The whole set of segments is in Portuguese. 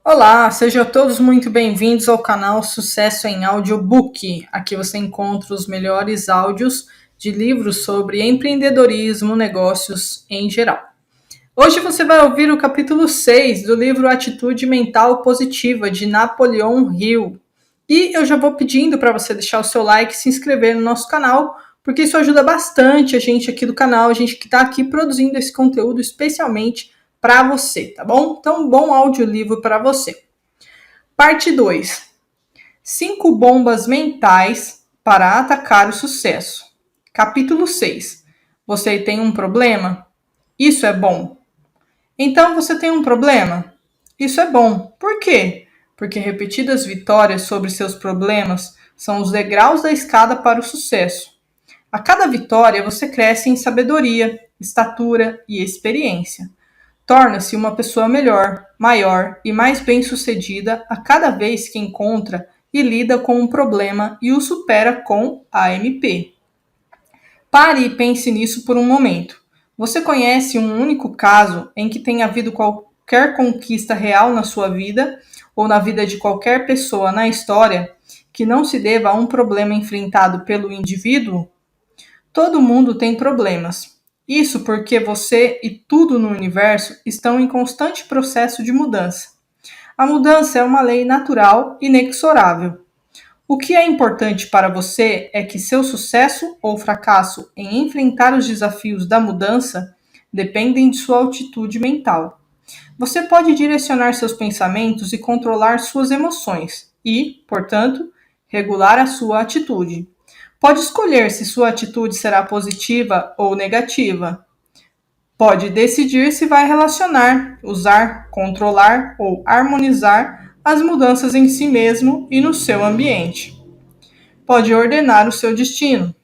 Olá, sejam todos muito bem-vindos ao canal Sucesso em Audiobook. Aqui você encontra os melhores áudios de livros sobre empreendedorismo, negócios em geral. Hoje você vai ouvir o capítulo 6 do livro Atitude Mental Positiva, de Napoleon Hill. E eu já vou pedindo para você deixar o seu like e se inscrever no nosso canal, porque isso ajuda bastante a gente aqui do canal, a gente que está aqui produzindo esse conteúdo especialmente para você, tá bom? Então, bom audiolivro para você. Parte 2. 5 bombas mentais para atacar o sucesso. Capítulo 6. Você tem um problema? Isso é bom. Então você tem um problema? Isso é bom. Por quê? Porque repetidas vitórias sobre seus problemas são os degraus da escada para o sucesso. A cada vitória você cresce em sabedoria, estatura e experiência. Torna-se uma pessoa melhor, maior e mais bem-sucedida a cada vez que encontra e lida com um problema e o supera com AMP. Pare e pense nisso por um momento. Você conhece um único caso em que tenha havido qualquer conquista real na sua vida ou na vida de qualquer pessoa na história que não se deva a um problema enfrentado pelo indivíduo? Todo mundo tem problemas. Isso porque você e tudo no universo estão em constante processo de mudança. A mudança é uma lei natural e inexorável. O que é importante para você é que seu sucesso ou fracasso em enfrentar os desafios da mudança dependem de sua atitude mental. Você pode direcionar seus pensamentos e controlar suas emoções e, portanto, regular a sua atitude. Pode escolher se sua atitude será positiva ou negativa. Pode decidir se vai relacionar, usar, controlar ou harmonizar as mudanças em si mesmo e no seu ambiente. Pode ordenar o seu destino.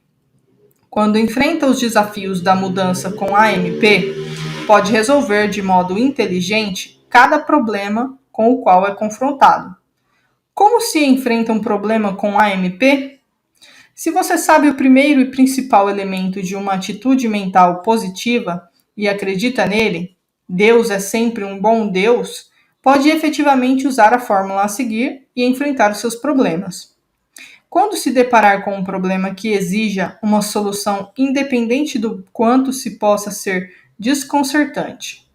Quando enfrenta os desafios da mudança com AMP, pode resolver de modo inteligente cada problema com o qual é confrontado. Como se enfrenta um problema com AMP? Se você sabe o primeiro e principal elemento de uma atitude mental positiva e acredita nele, Deus é sempre um bom Deus, pode efetivamente usar a fórmula a seguir e enfrentar os seus problemas. Quando se deparar com um problema que exija uma solução independente do quanto se possa ser desconcertante.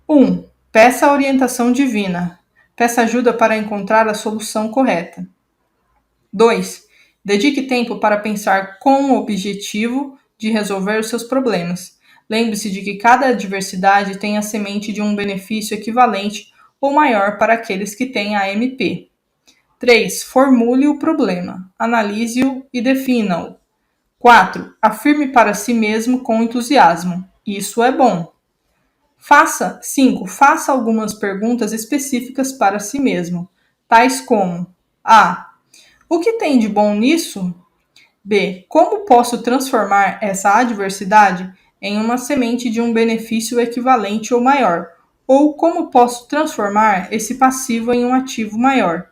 1. Peça a orientação divina. Peça ajuda para encontrar a solução correta. 2. Dedique tempo para pensar com o objetivo de resolver os seus problemas. Lembre-se de que cada adversidade tem a semente de um benefício equivalente ou maior para aqueles que têm a MP. 3. Formule o problema, analise-o e defina-o. 4. Afirme para si mesmo com entusiasmo. Isso é bom. 5. Faça algumas perguntas específicas para si mesmo, tais como: A. O que tem de bom nisso? B. Como posso transformar essa adversidade em uma semente de um benefício equivalente ou maior? Ou como posso transformar esse passivo em um ativo maior?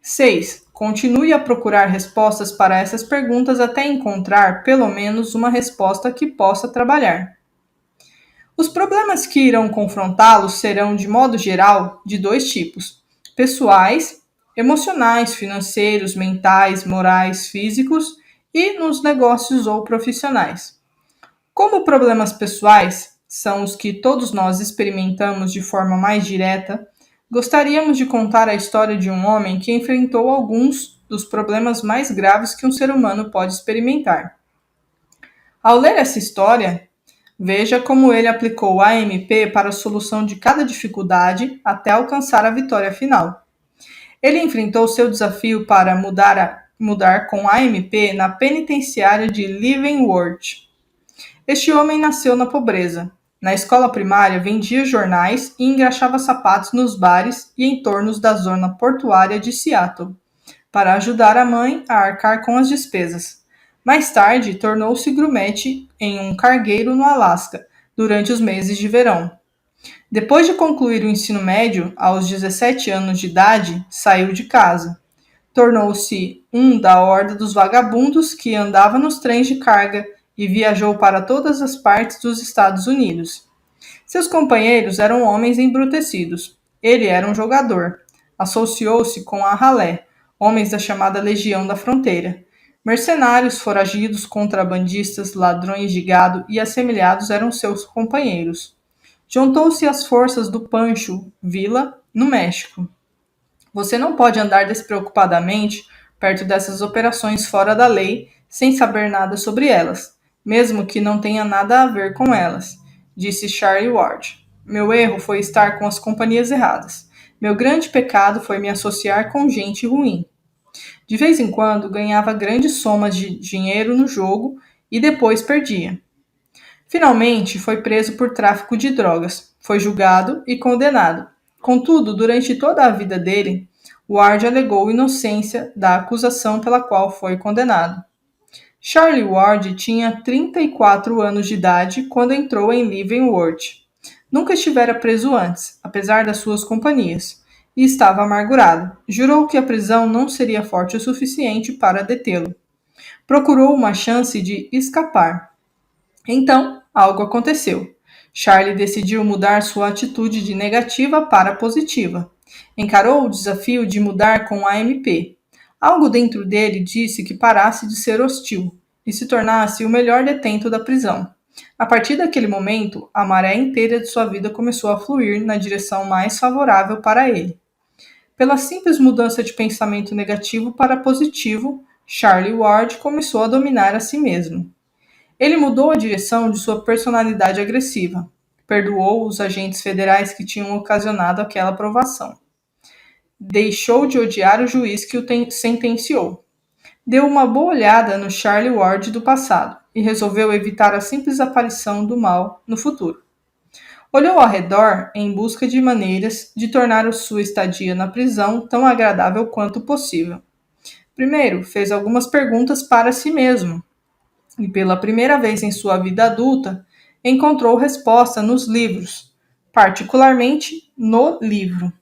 6. Continue a procurar respostas para essas perguntas até encontrar pelo menos uma resposta que possa trabalhar. Os problemas que irão confrontá-los serão, de modo geral, de dois tipos: pessoais, emocionais, financeiros, mentais, morais, físicos e nos negócios ou profissionais. Como problemas pessoais são os que todos nós experimentamos de forma mais direta, gostaríamos de contar a história de um homem que enfrentou alguns dos problemas mais graves que um ser humano pode experimentar. Ao ler essa história, veja como ele aplicou a AMP para a solução de cada dificuldade até alcançar a vitória final. Ele enfrentou seu desafio para mudar com a AMP na penitenciária de Leavenworth. Este homem nasceu na pobreza. Na escola primária, vendia jornais e engraxava sapatos nos bares e entornos da zona portuária de Seattle, para ajudar a mãe a arcar com as despesas. Mais tarde, tornou-se grumete em um cargueiro no Alasca, durante os meses de verão. Depois de concluir o ensino médio, aos 17 anos de idade, saiu de casa. Tornou-se um da horda dos vagabundos que andava nos trens de carga e viajou para todas as partes dos Estados Unidos. Seus companheiros eram homens embrutecidos. Ele era um jogador. Associou-se com a ralé, homens da chamada Legião da Fronteira. Mercenários, foragidos, contrabandistas, ladrões de gado e assemelhados eram seus companheiros. Juntou-se às forças do Pancho Villa, no México. Você não pode andar despreocupadamente perto dessas operações fora da lei, sem saber nada sobre elas, mesmo que não tenha nada a ver com elas, disse Charlie Ward. Meu erro foi estar com as companhias erradas. Meu grande pecado foi me associar com gente ruim. De vez em quando ganhava grandes somas de dinheiro no jogo e depois perdia. Finalmente, foi preso por tráfico de drogas, foi julgado e condenado. Contudo, durante toda a vida dele, Ward alegou inocência da acusação pela qual foi condenado. Charlie Ward tinha 34 anos de idade quando entrou em Leavenworth. Nunca estivera preso antes, apesar das suas companhias, e estava amargurado. Jurou que a prisão não seria forte o suficiente para detê-lo. Procurou uma chance de escapar. Então, algo aconteceu. Charlie decidiu mudar sua atitude de negativa para positiva. Encarou o desafio de mudar com a MP. Algo dentro dele disse que parasse de ser hostil e se tornasse o melhor detento da prisão. A partir daquele momento, a maré inteira de sua vida começou a fluir na direção mais favorável para ele. Pela simples mudança de pensamento negativo para positivo, Charlie Ward começou a dominar a si mesmo. Ele mudou a direção de sua personalidade agressiva. Perdoou os agentes federais que tinham ocasionado aquela provação. Deixou de odiar o juiz que o sentenciou. Deu uma boa olhada no Charlie Ward do passado e resolveu evitar a simples aparição do mal no futuro. Olhou ao redor em busca de maneiras de tornar sua estadia na prisão tão agradável quanto possível. Primeiro, fez algumas perguntas para si mesmo e, pela primeira vez em sua vida adulta, encontrou resposta nos livros, particularmente no livro.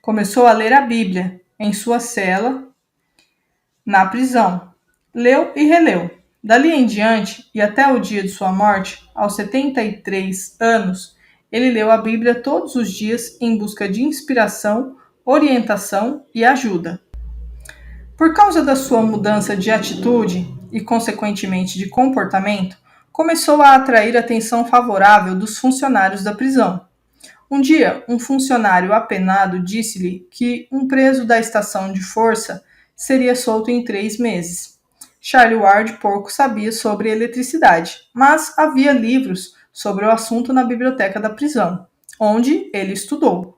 Começou a ler a Bíblia em sua cela, na prisão. Leu e releu. Dali em diante, e até o dia de sua morte, aos 73 anos, ele leu a Bíblia todos os dias em busca de inspiração, orientação e ajuda. Por causa da sua mudança de atitude e, consequentemente, de comportamento, começou a atrair a atenção favorável dos funcionários da prisão. Um dia, um funcionário apenado disse-lhe que um preso da estação de força seria solto em 3 meses. Charlie Ward pouco sabia sobre eletricidade, mas havia livros sobre o assunto na biblioteca da prisão, onde ele estudou.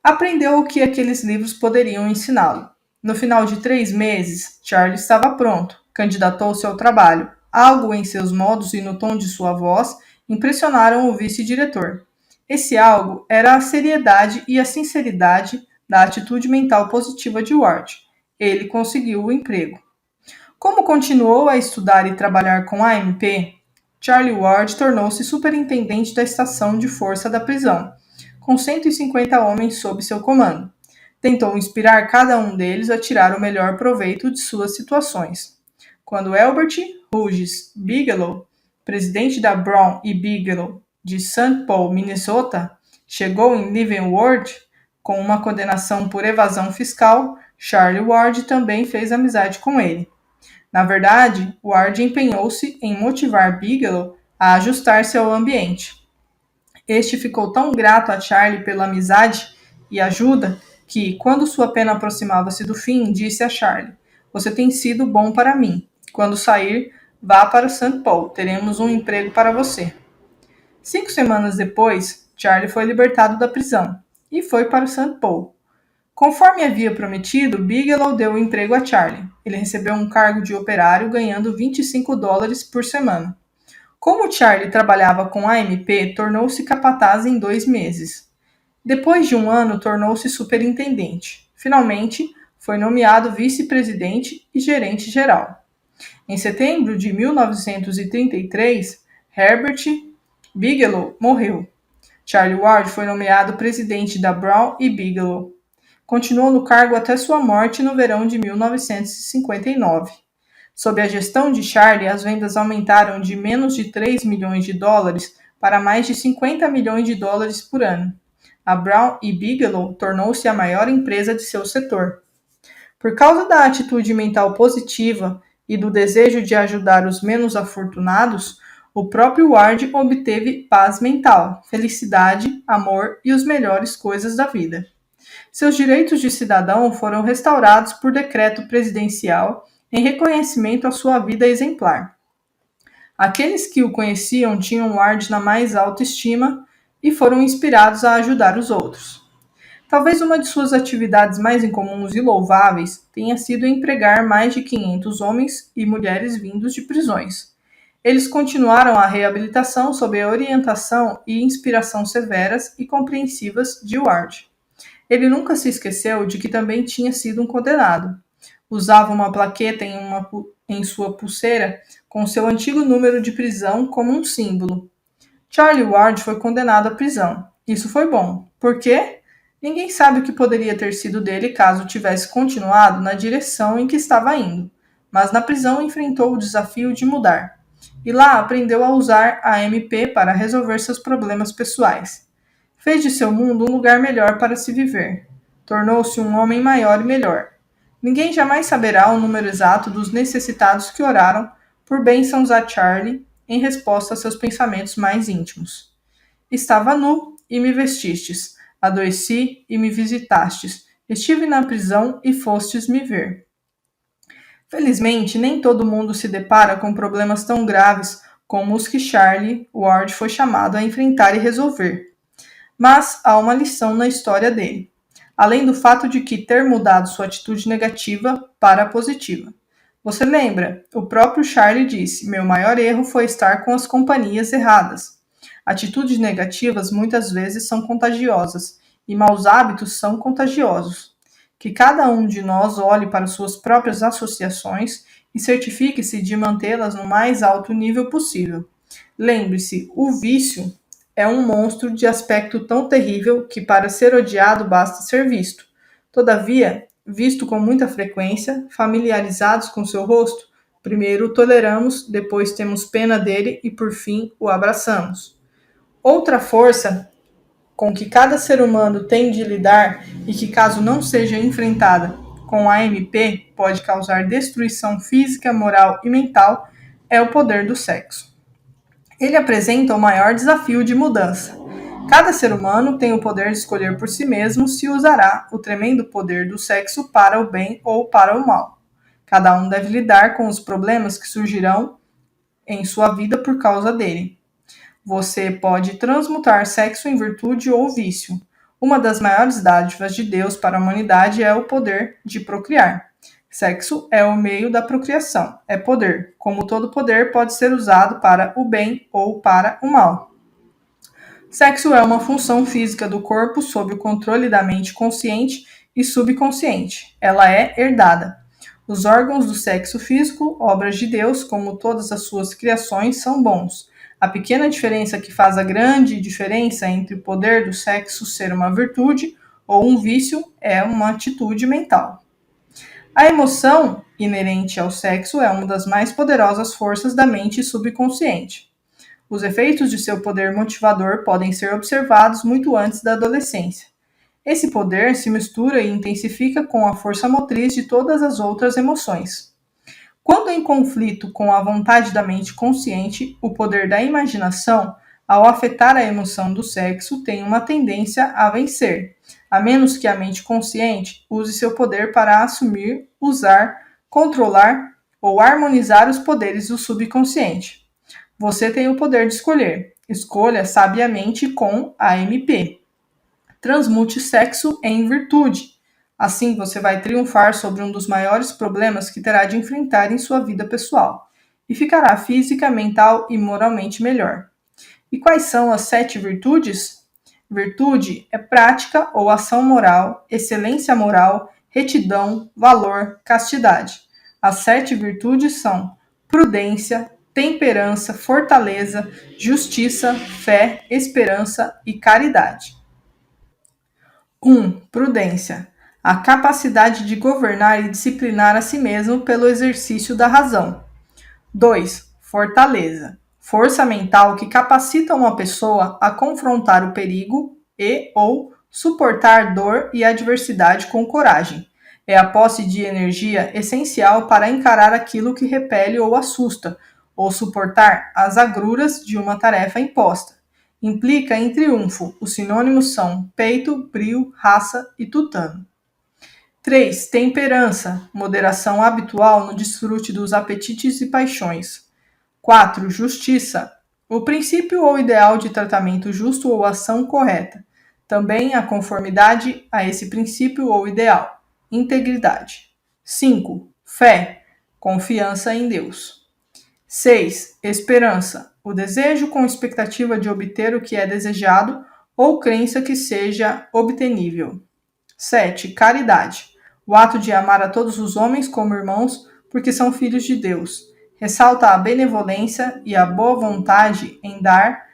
Aprendeu o que aqueles livros poderiam ensiná-lo. No final de 3 meses, Charlie estava pronto, candidatou-se ao trabalho. Algo em seus modos e no tom de sua voz impressionaram o vice-diretor. Esse algo era a seriedade e a sinceridade da atitude mental positiva de Ward. Ele conseguiu o emprego. Como continuou a estudar e trabalhar com a MP, Charlie Ward tornou-se superintendente da estação de força da prisão, com 150 homens sob seu comando. Tentou inspirar cada um deles a tirar o melhor proveito de suas situações. Quando Albert Hughes Bigelow, presidente da Brown e Bigelow de St. Paul, Minnesota, chegou em Leavenworth com uma condenação por evasão fiscal, Charlie Ward também fez amizade com ele. Na verdade, Ward empenhou-se em motivar Bigelow a ajustar-se ao ambiente. Este ficou tão grato a Charlie pela amizade e ajuda que, quando sua pena aproximava-se do fim, disse a Charlie: "Você tem sido bom para mim. Quando sair, vá para St. Paul. Teremos um emprego para você." 5 semanas depois, Charlie foi libertado da prisão e foi para St. Paul. Conforme havia prometido, Bigelow deu o emprego a Charlie. Ele recebeu um cargo de operário ganhando $25 por semana. Como Charlie trabalhava com a MP, tornou-se capataz em 2 meses. Depois de 1 ano, tornou-se superintendente. Finalmente, foi nomeado vice-presidente e gerente geral. Em setembro de 1933, Herbert Bigelow morreu. Charlie Ward foi nomeado presidente da Brown e Bigelow. Continuou no cargo até sua morte no verão de 1959. Sob a gestão de Charlie, as vendas aumentaram de menos de $3 milhões para mais de $50 milhões por ano. A Brown e Bigelow tornou-se a maior empresa de seu setor. Por causa da atitude mental positiva e do desejo de ajudar os menos afortunados, o próprio Ward obteve paz mental, felicidade, amor e as melhores coisas da vida. Seus direitos de cidadão foram restaurados por decreto presidencial em reconhecimento à sua vida exemplar. Aqueles que o conheciam tinham Ward na mais alta estima e foram inspirados a ajudar os outros. Talvez uma de suas atividades mais incomuns e louváveis tenha sido empregar mais de 500 homens e mulheres vindos de prisões. Eles continuaram a reabilitação sob a orientação e inspiração severas e compreensivas de Ward. Ele nunca se esqueceu de que também tinha sido um condenado. Usava uma plaqueta em sua pulseira com seu antigo número de prisão como um símbolo. Charlie Ward foi condenado à prisão. Isso foi bom. Por quê? Ninguém sabe o que poderia ter sido dele caso tivesse continuado na direção em que estava indo, mas na prisão enfrentou o desafio de mudar. E lá aprendeu a usar a MP para resolver seus problemas pessoais. Fez de seu mundo um lugar melhor para se viver. Tornou-se um homem maior e melhor. Ninguém jamais saberá o número exato dos necessitados que oraram por bênçãos a Charlie em resposta a seus pensamentos mais íntimos. Estava nu e me vestistes. Adoeci e me visitastes. Estive na prisão e fostes me ver. Felizmente, nem todo mundo se depara com problemas tão graves como os que Charlie Ward foi chamado a enfrentar e resolver. Mas há uma lição na história dele, além do fato de que ter mudado sua atitude negativa para a positiva. Você lembra? O próprio Charlie disse: meu maior erro foi estar com as companhias erradas. Atitudes negativas muitas vezes são contagiosas e maus hábitos são contagiosos. Que cada um de nós olhe para suas próprias associações e certifique-se de mantê-las no mais alto nível possível. Lembre-se, o vício é um monstro de aspecto tão terrível que para ser odiado basta ser visto. Todavia, visto com muita frequência, familiarizados com seu rosto, primeiro o toleramos, depois temos pena dele e por fim o abraçamos. Outra força com que cada ser humano tem de lidar e que, caso não seja enfrentada com a MP, pode causar destruição física, moral e mental, é o poder do sexo. Ele apresenta o maior desafio de mudança. Cada ser humano tem o poder de escolher por si mesmo se usará o tremendo poder do sexo para o bem ou para o mal. Cada um deve lidar com os problemas que surgirão em sua vida por causa dele. Você pode transmutar sexo em virtude ou vício. Uma das maiores dádivas de Deus para a humanidade é o poder de procriar. Sexo é o meio da procriação, é poder. Como todo poder, pode ser usado para o bem ou para o mal. Sexo é uma função física do corpo sob o controle da mente consciente e subconsciente. Ela é herdada. Os órgãos do sexo físico, obras de Deus, como todas as suas criações, são bons. A pequena diferença que faz a grande diferença entre o poder do sexo ser uma virtude ou um vício é uma atitude mental. A emoção inerente ao sexo é uma das mais poderosas forças da mente subconsciente. Os efeitos de seu poder motivador podem ser observados muito antes da adolescência. Esse poder se mistura e intensifica com a força motriz de todas as outras emoções. Quando em conflito com a vontade da mente consciente, o poder da imaginação, ao afetar a emoção do sexo, tem uma tendência a vencer, a menos que a mente consciente use seu poder para assumir, usar, controlar ou harmonizar os poderes do subconsciente. Você tem o poder de escolher. Escolha sabiamente com a MP. Transmute sexo em virtude. Assim você vai triunfar sobre um dos maiores problemas que terá de enfrentar em sua vida pessoal e ficará física, mental e moralmente melhor. E quais são as 7 virtudes? Virtude é prática ou ação moral, excelência moral, retidão, valor, castidade. As 7 virtudes são prudência, temperança, fortaleza, justiça, fé, esperança e caridade. 1. Prudência. A capacidade de governar e disciplinar a si mesmo pelo exercício da razão. 2. Fortaleza. Força mental que capacita uma pessoa a confrontar o perigo e ou Suportar dor e adversidade com coragem. É a posse de energia essencial para encarar aquilo que repele ou assusta, ou suportar as agruras de uma tarefa imposta. Implica em triunfo. Os sinônimos são peito, brio, raça e tutano. 3. Temperança, moderação habitual no desfrute dos apetites e paixões. 4. Justiça, o princípio ou ideal de tratamento justo ou ação correta. Também a conformidade a esse princípio ou ideal. Integridade. 5. Fé, confiança em Deus. 6. Esperança, o desejo com expectativa de obter o que é desejado ou crença que seja obtenível. 7. Caridade, o ato de amar a todos os homens como irmãos, porque são filhos de Deus. Ressalta a benevolência e a boa vontade em dar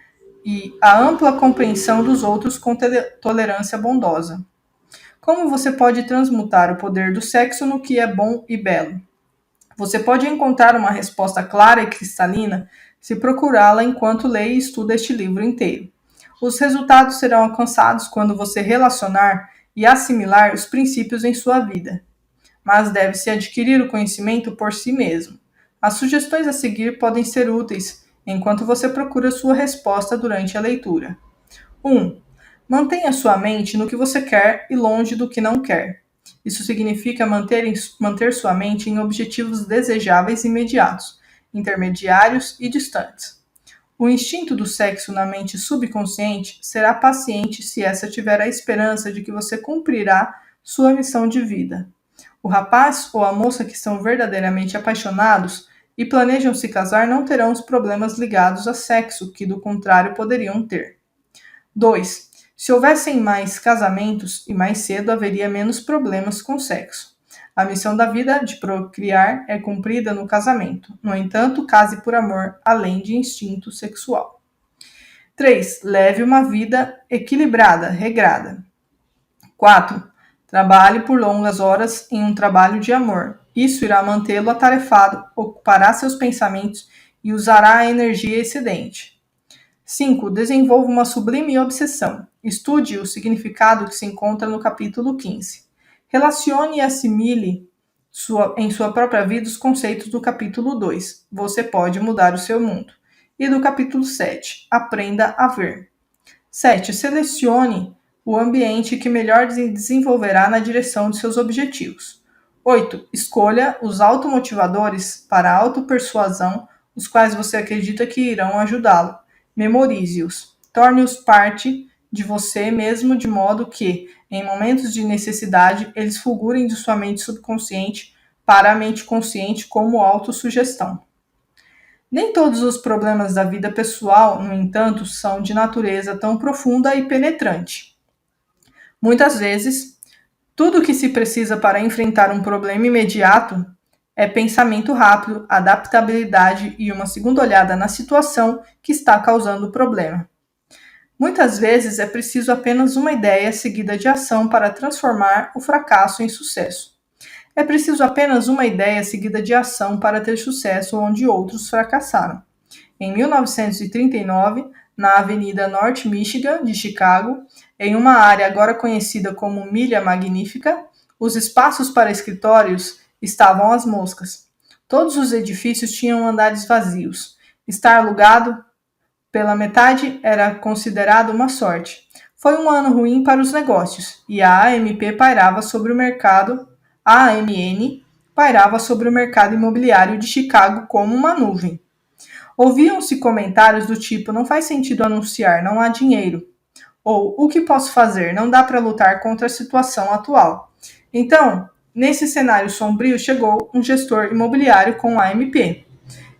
e a ampla compreensão dos outros com tolerância bondosa. Como você pode transmutar o poder do sexo no que é bom e belo? Você pode encontrar uma resposta clara e cristalina se procurá-la enquanto lê e estuda este livro inteiro. Os resultados serão alcançados quando você relacionar e assimilar os princípios em sua vida, mas deve-se adquirir o conhecimento por si mesmo. As sugestões a seguir podem ser úteis enquanto você procura sua resposta durante a leitura. 1. Mantenha sua mente no que você quer e longe do que não quer. Isso significa manter sua mente em objetivos desejáveis imediatos, intermediários e distantes. O instinto do sexo na mente subconsciente será paciente se essa tiver a esperança de que você cumprirá sua missão de vida. O rapaz ou a moça que estão verdadeiramente apaixonados e planejam se casar não terão os problemas ligados a sexo que, do contrário, poderiam ter. 2. Se houvessem mais casamentos e mais cedo haveria menos problemas com sexo. A missão da vida de procriar é cumprida no casamento. No entanto, case por amor, além de instinto sexual. 3. Leve uma vida equilibrada, regrada. 4. Trabalhe por longas horas em um trabalho de amor. Isso irá mantê-lo atarefado, ocupará seus pensamentos e usará a energia excedente. 5. Desenvolva uma sublime obsessão. Estude o significado que se encontra no capítulo 15. Relacione e assimile em sua própria vida os conceitos do capítulo 2. Você pode mudar o seu mundo. E do capítulo 7. Aprenda a ver. 7. Selecione o ambiente que melhor desenvolverá na direção de seus objetivos. 8. Escolha os automotivadores para a autopersuasão, os quais você acredita que irão ajudá-lo. Memorize-os. Torne-os parte de você mesmo de modo que, em momentos de necessidade, eles fulgurem de sua mente subconsciente para a mente consciente como autossugestão. Nem todos os problemas da vida pessoal, no entanto, são de natureza tão profunda e penetrante. Muitas vezes, tudo o que se precisa para enfrentar um problema imediato é pensamento rápido, adaptabilidade e uma segunda olhada na situação que está causando o problema. Muitas vezes é preciso apenas uma ideia seguida de ação para transformar o fracasso em sucesso. É preciso apenas uma ideia seguida de ação para ter sucesso onde outros fracassaram. Em 1939, na Avenida North Michigan de Chicago, em uma área agora conhecida como Milha Magnífica, os espaços para escritórios estavam às moscas. Todos os edifícios tinham andares vazios. Estar alugado pela metade era considerado uma sorte. Foi um ano ruim para os negócios e a AMN pairava sobre o mercado imobiliário de Chicago como uma nuvem. Ouviam-se comentários do tipo: não faz sentido anunciar, não há dinheiro. Ou, o que posso fazer? Não dá para lutar contra a situação atual. Então, nesse cenário sombrio, chegou um gestor imobiliário com a AMP.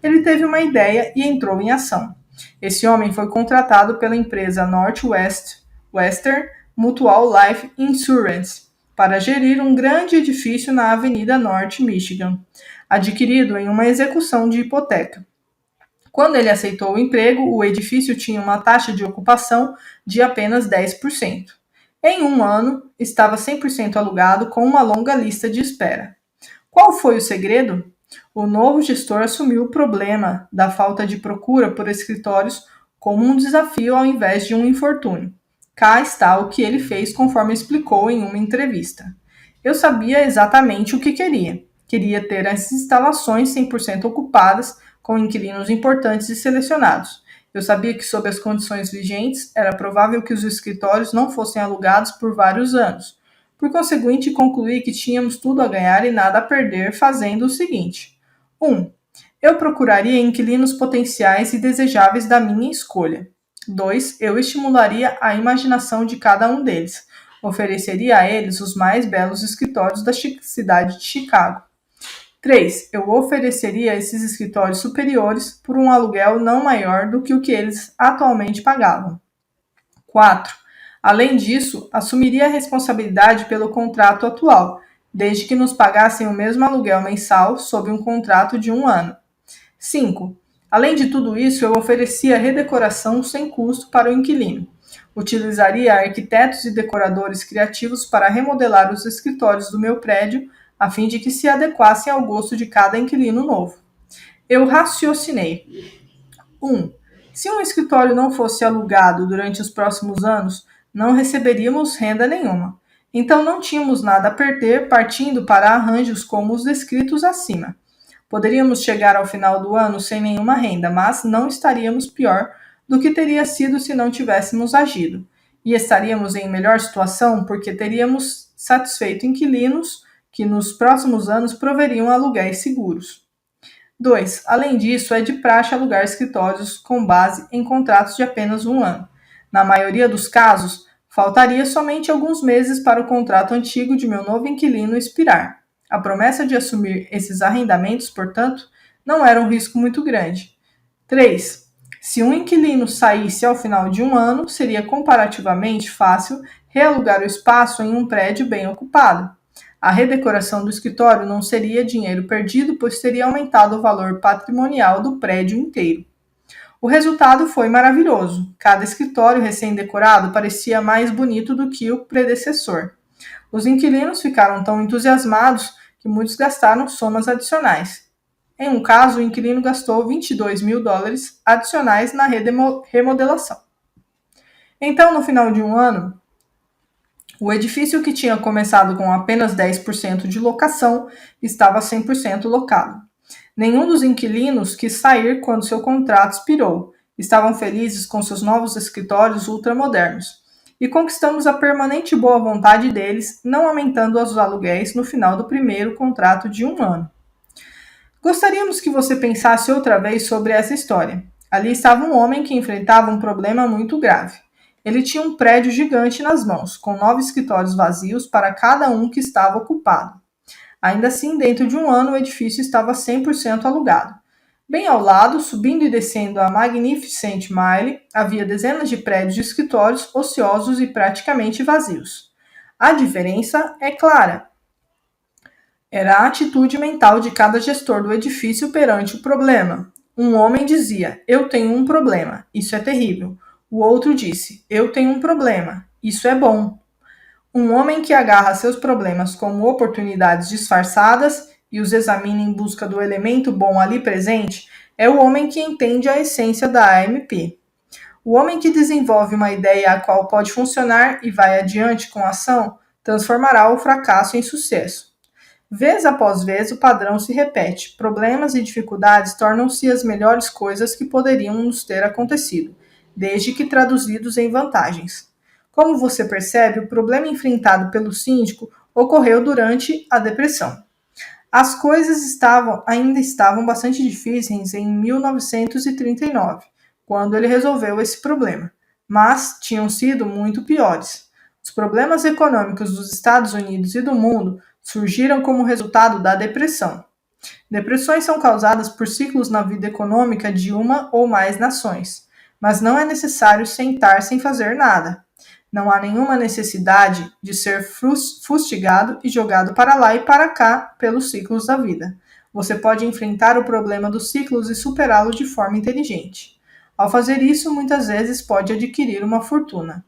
Ele teve uma ideia e entrou em ação. Esse homem foi contratado pela empresa Northwestern Mutual Life Insurance para gerir um grande edifício na Avenida North Michigan, adquirido em uma execução de hipoteca. Quando ele aceitou o emprego, o edifício tinha uma taxa de ocupação de apenas 10%. Em um ano, estava 100% alugado com uma longa lista de espera. Qual foi o segredo? O novo gestor assumiu o problema da falta de procura por escritórios como um desafio ao invés de um infortúnio. Cá está o que ele fez conforme explicou em uma entrevista. Eu sabia exatamente o que queria. Queria ter as instalações 100% ocupadas com inquilinos importantes e selecionados. Eu sabia que, sob as condições vigentes, era provável que os escritórios não fossem alugados por vários anos. Por conseguinte, concluí que tínhamos tudo a ganhar e nada a perder fazendo o seguinte: 1. Eu procuraria inquilinos potenciais e desejáveis da minha escolha. 2. Eu estimularia a imaginação de cada um deles. Ofereceria a eles os mais belos escritórios da cidade de Chicago. 3. Eu ofereceria esses escritórios superiores por um aluguel não maior do que o que eles atualmente pagavam. 4. Além disso, assumiria a responsabilidade pelo contrato atual, desde que nos pagassem o mesmo aluguel mensal sob um contrato de 1 ano. 5. Além de tudo isso, eu oferecia redecoração sem custo para o inquilino. Utilizaria arquitetos e decoradores criativos para remodelar os escritórios do meu prédio, a fim de que se adequassem ao gosto de cada inquilino novo. Eu raciocinei. 1. Se um escritório não fosse alugado durante os próximos anos, não receberíamos renda nenhuma. Então não tínhamos nada a perder partindo para arranjos como os descritos acima. Poderíamos chegar ao final do ano sem nenhuma renda, mas não estaríamos pior do que teria sido se não tivéssemos agido. E estaríamos em melhor situação porque teríamos satisfeito inquilinos que nos próximos anos proveriam aluguéis seguros. 2. Além disso, é de praxe alugar escritórios com base em contratos de apenas 1 ano. Na maioria dos casos, faltaria somente alguns meses para o contrato antigo de meu novo inquilino expirar. A promessa de assumir esses arrendamentos, portanto, não era um risco muito grande. 3. Se um inquilino saísse ao final de 1 ano, seria comparativamente fácil realugar o espaço em um prédio bem ocupado. A redecoração do escritório não seria dinheiro perdido, pois teria aumentado o valor patrimonial do prédio inteiro. O resultado foi maravilhoso. Cada escritório recém-decorado parecia mais bonito do que o predecessor. Os inquilinos ficaram tão entusiasmados que muitos gastaram somas adicionais. Em um caso, o inquilino gastou $22.000 adicionais na remodelação. Então, no final de 1 ano, o edifício que tinha começado com apenas 10% de locação estava 100% locado. Nenhum dos inquilinos quis sair quando seu contrato expirou. Estavam felizes com seus novos escritórios ultramodernos. E conquistamos a permanente boa vontade deles, não aumentando os aluguéis no final do primeiro contrato de 1 ano. Gostaríamos que você pensasse outra vez sobre essa história. Ali estava um homem que enfrentava um problema muito grave. Ele tinha um prédio gigante nas mãos, com 9 escritórios vazios para cada um que estava ocupado. Ainda assim, dentro de 1 ano, o edifício estava 100% alugado. Bem ao lado, subindo e descendo a Magnificent Mile, havia dezenas de prédios de escritórios ociosos e praticamente vazios. A diferença é clara. Era a atitude mental de cada gestor do edifício perante o problema. Um homem dizia: "Eu tenho um problema, isso é terrível." O outro disse: "Eu tenho um problema, isso é bom." Um homem que agarra seus problemas como oportunidades disfarçadas e os examina em busca do elemento bom ali presente é o homem que entende a essência da AMP. O homem que desenvolve uma ideia a qual pode funcionar e vai adiante com a ação transformará o fracasso em sucesso. Vez após vez, o padrão se repete. Problemas e dificuldades tornam-se as melhores coisas que poderiam nos ter acontecido, desde que traduzidos em vantagens. Como você percebe, o problema enfrentado pelo síndico ocorreu durante a depressão. As coisas ainda estavam bastante difíceis em 1939, quando ele resolveu esse problema, mas tinham sido muito piores. Os problemas econômicos dos Estados Unidos e do mundo surgiram como resultado da depressão. Depressões são causadas por ciclos na vida econômica de uma ou mais nações, mas não é necessário sentar sem fazer nada. Não há nenhuma necessidade de ser fustigado e jogado para lá e para cá pelos ciclos da vida. Você pode enfrentar o problema dos ciclos e superá-lo de forma inteligente. Ao fazer isso, muitas vezes pode adquirir uma fortuna.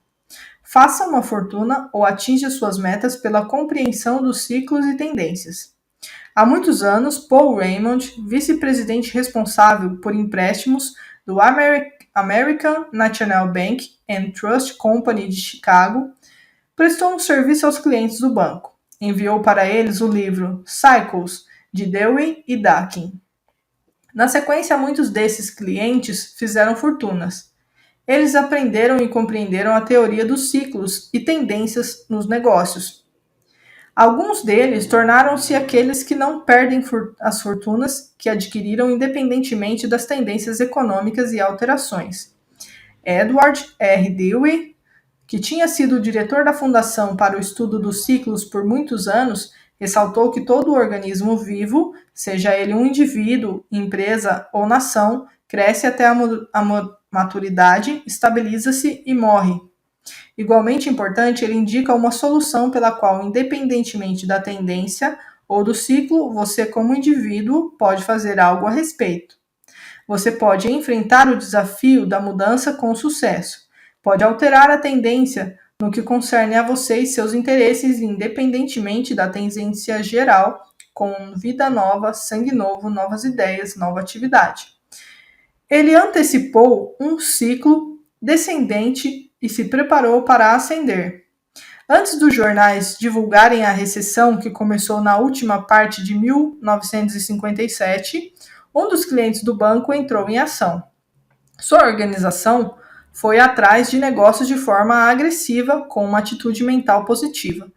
Faça uma fortuna ou atinja suas metas pela compreensão dos ciclos e tendências. Há muitos anos, Paul Raymond, vice-presidente responsável por empréstimos do American National Bank and Trust Company de Chicago, prestou um serviço aos clientes do banco. Enviou para eles o livro Cycles, de Dewey e Dakin. Na sequência, muitos desses clientes fizeram fortunas. Eles aprenderam e compreenderam a teoria dos ciclos e tendências nos negócios. Alguns deles tornaram-se aqueles que não perdem as fortunas que adquiriram independentemente das tendências econômicas e alterações. Edward R. Dewey, que tinha sido o diretor da Fundação para o Estudo dos Ciclos por muitos anos, ressaltou que todo organismo vivo, seja ele um indivíduo, empresa ou nação, cresce até a maturidade, estabiliza-se e morre. Igualmente importante, ele indica uma solução pela qual, independentemente da tendência ou do ciclo, você, como indivíduo, pode fazer algo a respeito. Você pode enfrentar o desafio da mudança com sucesso. Pode alterar a tendência no que concerne a você e seus interesses, independentemente da tendência geral, com vida nova, sangue novo, novas ideias, nova atividade. Ele antecipou um ciclo descendente e se preparou para ascender. Antes dos jornais divulgarem a recessão que começou na última parte de 1957, um dos clientes do banco entrou em ação. Sua organização foi atrás de negócios de forma agressiva, com uma atitude mental positiva.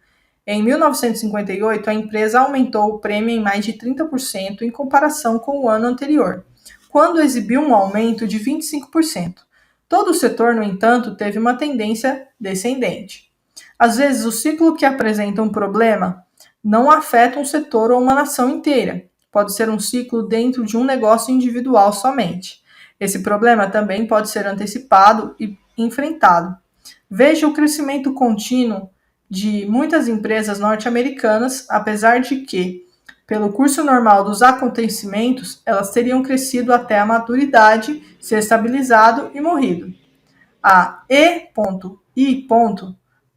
Em 1958, a empresa aumentou o prêmio em mais de 30% em comparação com o ano anterior, quando exibiu um aumento de 25%. Todo o setor, no entanto, teve uma tendência descendente. Às vezes, o ciclo que apresenta um problema não afeta um setor ou uma nação inteira. Pode ser um ciclo dentro de um negócio individual somente. Esse problema também pode ser antecipado e enfrentado. Veja o crescimento contínuo de muitas empresas norte-americanas, apesar de que, pelo curso normal dos acontecimentos, elas teriam crescido até a maturidade, se estabilizado e morrido. A E.I.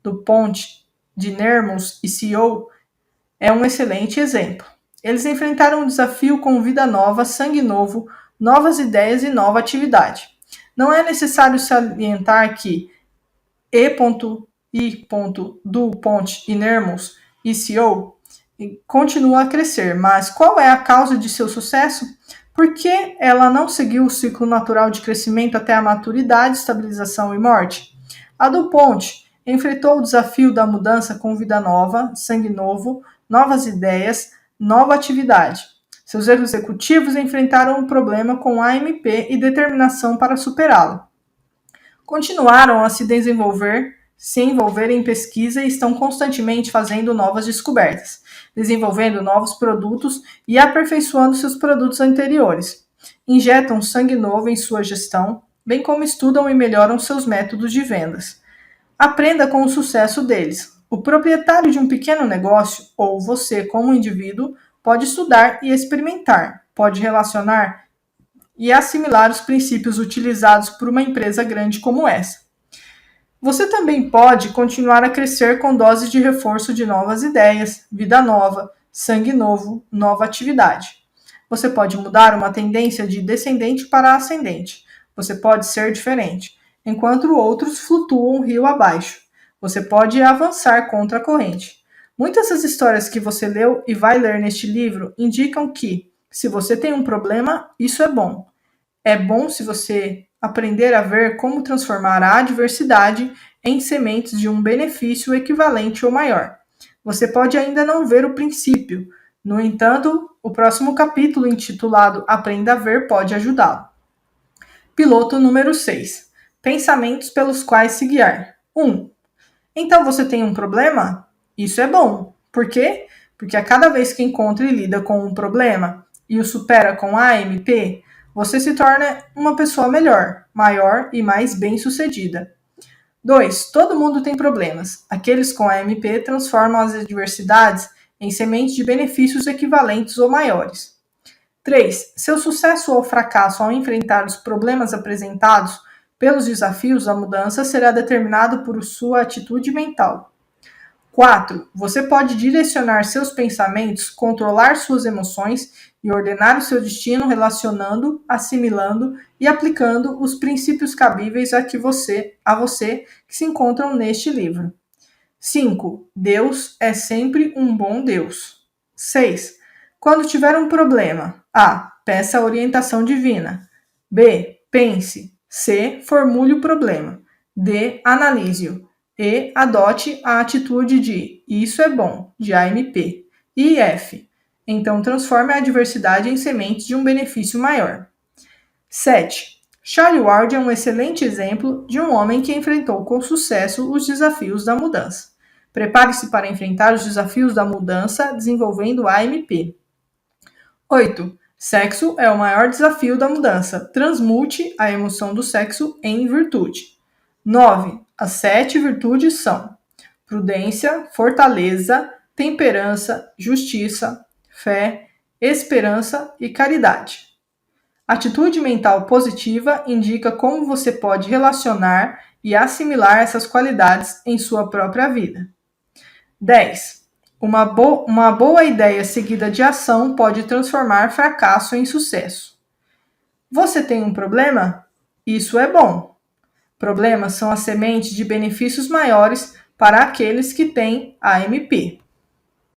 do Ponte de Nermos e CEO é um excelente exemplo. Eles enfrentaram um desafio com vida nova, sangue novo, novas ideias e nova atividade. Não é necessário salientar que E.I. do Ponte e Nermos e CEO continua a crescer, mas qual é a causa de seu sucesso? Por que ela não seguiu o ciclo natural de crescimento até a maturidade, estabilização e morte? A DuPont enfrentou o desafio da mudança com vida nova, sangue novo, novas ideias, nova atividade. Seus executivos enfrentaram o problema com AMP e determinação para superá-lo. Continuaram a se envolver em pesquisa e estão constantemente fazendo novas descobertas, desenvolvendo novos produtos e aperfeiçoando seus produtos anteriores. Injetam sangue novo em sua gestão, bem como estudam e melhoram seus métodos de vendas. Aprenda com o sucesso deles. O proprietário de um pequeno negócio, ou você como indivíduo, pode estudar e experimentar, pode relacionar e assimilar os princípios utilizados por uma empresa grande como essa. Você também pode continuar a crescer com doses de reforço de novas ideias, vida nova, sangue novo, nova atividade. Você pode mudar uma tendência de descendente para ascendente. Você pode ser diferente, enquanto outros flutuam rio abaixo. Você pode avançar contra a corrente. Muitas das histórias que você leu e vai ler neste livro indicam que, se você tem um problema, isso é bom. É bom se você aprender a ver como transformar a adversidade em sementes de um benefício equivalente ou maior. Você pode ainda não ver o princípio. No entanto, o próximo capítulo, intitulado Aprenda a Ver, pode ajudá-lo. Piloto número 6. Pensamentos pelos quais se guiar. 1. Então você tem um problema? Isso é bom. Por quê? Porque a cada vez que encontra e lida com um problema e o supera com AMP, você se torna uma pessoa melhor, maior e mais bem-sucedida. 2. Todo mundo tem problemas. Aqueles com AMP transformam as adversidades em sementes de benefícios equivalentes ou maiores. 3. Seu sucesso ou fracasso ao enfrentar os problemas apresentados pelos desafios da mudança será determinado por sua atitude mental. 4. Você pode direcionar seus pensamentos, controlar suas emoções e ordenar o seu destino relacionando, assimilando e aplicando os princípios cabíveis a você que se encontram neste livro. 5. Deus é sempre um bom Deus. 6. Quando tiver um problema, A. Peça orientação divina. B. Pense. C. Formule o problema. D. Analise-o. E. Adote a atitude de isso é bom, de AMP. E F. Então transforme a adversidade em semente de um benefício maior. 7. Charlie Ward é um excelente exemplo de um homem que enfrentou com sucesso os desafios da mudança. Prepare-se para enfrentar os desafios da mudança desenvolvendo a AMP. 8. Sexo é o maior desafio da mudança. Transmute a emoção do sexo em virtude. 9. As 7 virtudes são prudência, fortaleza, temperança, justiça, fé, esperança e caridade. Atitude mental positiva indica como você pode relacionar e assimilar essas qualidades em sua própria vida. 10. Uma boa ideia seguida de ação pode transformar fracasso em sucesso. Você tem um problema? Isso é bom. Problemas são a semente de benefícios maiores para aqueles que têm AMP.